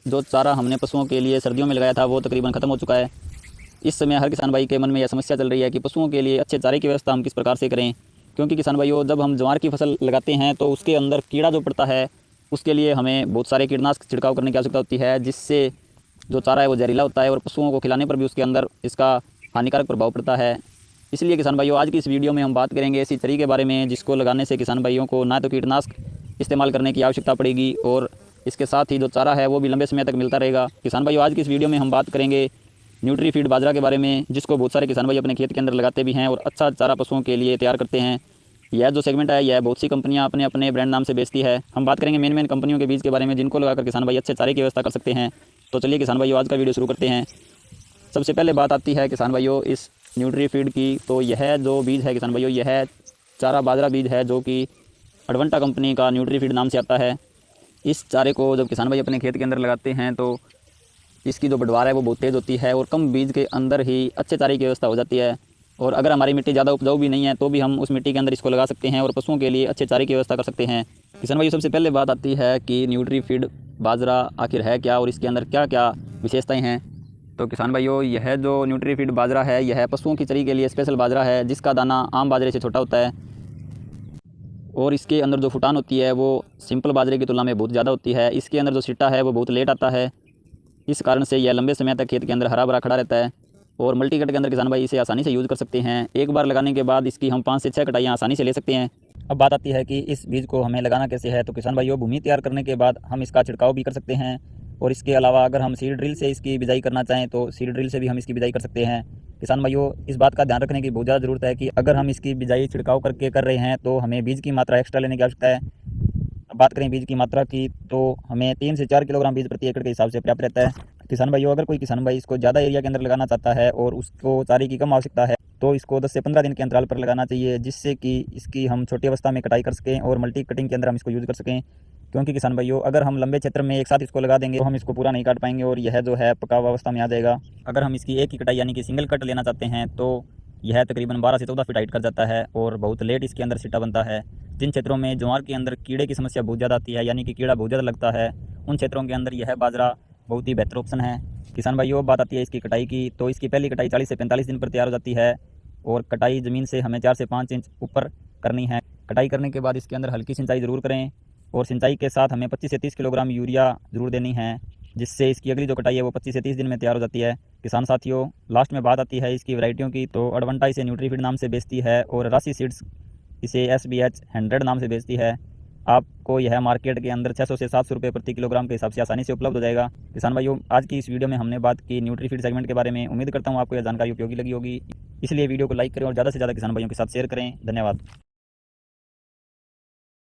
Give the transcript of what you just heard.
जो चारा हमने पशुओं के लिए सर्दियों में लगाया था वो तकरीबन ख़त्म हो चुका है। इस समय हर किसान भाई के मन में यह समस्या चल रही है कि पशुओं के लिए अच्छे चारे की व्यवस्था हम किस प्रकार से करें। क्योंकि किसान भाइयों, जब हम ज्वार की फसल लगाते हैं तो उसके अंदर कीड़ा जो पड़ता है उसके लिए हमें बहुत सारे कीटनाशक छिड़काव करने की आवश्यकता होती है, जिससे जो चारा है वो जहरीला होता है और पशुओं को खिलाने पर भी उसके अंदर इसका हानिकारक प्रभाव पड़ता है। इसलिए किसान भाइयों, आज की इस वीडियो में हम बात करेंगे ऐसी तरीके के बारे में जिसको लगाने से किसान भाइयों को ना तो कीटनाशक इस्तेमाल करने की आवश्यकता पड़ेगी और इसके साथ ही जो चारा है वो भी लंबे समय तक मिलता रहेगा। किसान भाइयों, आज की इस वीडियो में हम बात करेंगे न्यूट्रीफीड बाजरा के बारे में, जिसको बहुत सारे किसान भाई अपने खेत के अंदर लगाते भी हैं और अच्छा चारा पशुओं के लिए तैयार करते हैं। यह जो सेगमेंट है यह बहुत सी कंपनियां अपने अपने ब्रांड नाम से बेचती है। हम बात करेंगे मेन कंपनियों के बीज के बारे में जिनको लगाकर किसान भाई अच्छे चारे की व्यवस्था कर सकते हैं। तो चलिए किसान भाइयों, आज का वीडियो शुरू करते हैं। सबसे पहले बात आती है किसान भाइयों इस न्यूट्रीफीड की। तो यह जो बीज है किसान भाइयों, यह चारा बाजरा बीज है जो कि अडवंटा कंपनी का न्यूट्रीफीड नाम से आता है। इस चारे को जब किसान भाई अपने खेत के अंदर लगाते हैं तो इसकी जो बढ़वार है वो बहुत तेज़ होती है और कम बीज के अंदर ही अच्छे चारे की व्यवस्था हो जाती है। और अगर हमारी मिट्टी ज़्यादा उपजाऊ भी नहीं है तो भी हम उस मिट्टी के अंदर इसको लगा सकते हैं और पशुओं के लिए अच्छे चारे की व्यवस्था कर सकते हैं। किसान भाई, सबसे पहले बात आती है कि न्यूट्रीफीड बाजरा आखिर है क्या और इसके अंदर क्या क्या विशेषताएं हैं। तो किसान भाइयों, यह जो न्यूट्रीफीड बाजरा है यह पशुओं की चरी के लिए स्पेशल बाजरा है, जिसका दाना आम बाजरे से छोटा होता है और इसके अंदर जो फुटान होती है वो सिंपल बाजरे की तुलना में बहुत ज़्यादा होती है। इसके अंदर जो सिट्टा है वो बहुत लेट आता है। इस कारण से यह लंबे समय तक खेत के अंदर हरा भरा खड़ा रहता है और मल्टी कट के अंदर किसान भाई इसे आसानी से यूज़ कर सकते हैं। एक बार लगाने के बाद इसकी हम 5 से 6 कटाइयाँ आसानी से ले सकते हैं। अब बात आती है कि इस बीज को हमें लगाना कैसे है। तो किसान भाइयों, भूमि तैयार करने के बाद हम इसका छिड़काव भी कर सकते हैं और इसके अलावा अगर हम सीड ड्रिल से इसकी बिजाई करना चाहें तो सीड ड्रिल से भी हम इसकी बिजाई कर सकते हैं। किसान भाइयों, इस बात का ध्यान रखने की बहुत ज़्यादा ज़रूरत है कि अगर हम इसकी बिजाई छिड़काव करके कर रहे हैं तो हमें बीज की मात्रा एक्स्ट्रा लेने की आवश्यकता है। अब बात करें बीज की मात्रा की तो हमें 3 से 4 किलोग्राम बीज प्रति एकड़ के हिसाब से पर्याप्त रहता है। किसान भाइयों, अगर कोई किसान भाई इसको ज़्यादा एरिया के अंदर लगाना चाहता है और उसको चारे की कम आवश्यकता है तो इसको 10 से 15 दिन के अंतराल पर लगाना चाहिए, जिससे कि इसकी हम छोटी अवस्था में कटाई कर सकें और मल्टी कटिंग के अंदर हम इसको यूज़ कर सकें। क्योंकि किसान भाइयों, अगर हम लंबे क्षेत्र में एक साथ इसको लगा देंगे तो हम इसको पूरा नहीं काट पाएंगे और यह जो है पका हुआ अवस्था में आ जाएगा। अगर हम इसकी एक ही कटाई यानी कि सिंगल कट लेना चाहते हैं तो यह तकरीबन 12 से 14 फीट हाइट कर जाता है और बहुत लेट इसके अंदर सिट्टा बनता है। जिन क्षेत्रों में ज्वार के अंदर कीड़े की समस्या बहुत ज़्यादा आती है यानी कि कीड़ा बहुत ज़्यादा लगता है, उन क्षेत्रों के अंदर यह बाजरा बहुत ही बेहतर ऑप्शन है। किसान भाइयों, बात आती है इसकी कटाई की। तो इसकी पहली कटाई 40 से 45 दिन पर तैयार हो जाती है और कटाई ज़मीन से हमें 4 से 5 इंच ऊपर करनी है। कटाई करने के बाद इसके अंदर हल्की सिंचाई ज़रूर करें और सिंचाई के साथ हमें 25 से 30 किलोग्राम यूरिया ज़रूर देनी है, जिससे इसकी अगली जो कटाई है वो 25 से 30 दिन में तैयार हो जाती है। किसान साथियों, लास्ट में बात आती है इसकी वैरायटियों की। तो अडवंटा इसे न्यूट्रीफीड नाम से बेचती है और राशि सीड्स इसे SBH 100 नाम से बेचती है। आपको यह मार्केट के अंदर 600 से 700 रुपये प्रति किलोग्राम के हिसाब से आसानी से उपलब्ध हो जाएगा। किसान भाइयों, आज की इस वीडियो में हमने बात की न्यूट्रीफीड सेगमेंट के बारे में। उम्मीद करता हूँ आपको यह जानकारी उपयोगी लगी होगी, इसलिए वीडियो को लाइक करें और ज़्यादा से ज़्यादा किसान भाइयों के साथ शेयर करें। धन्यवाद।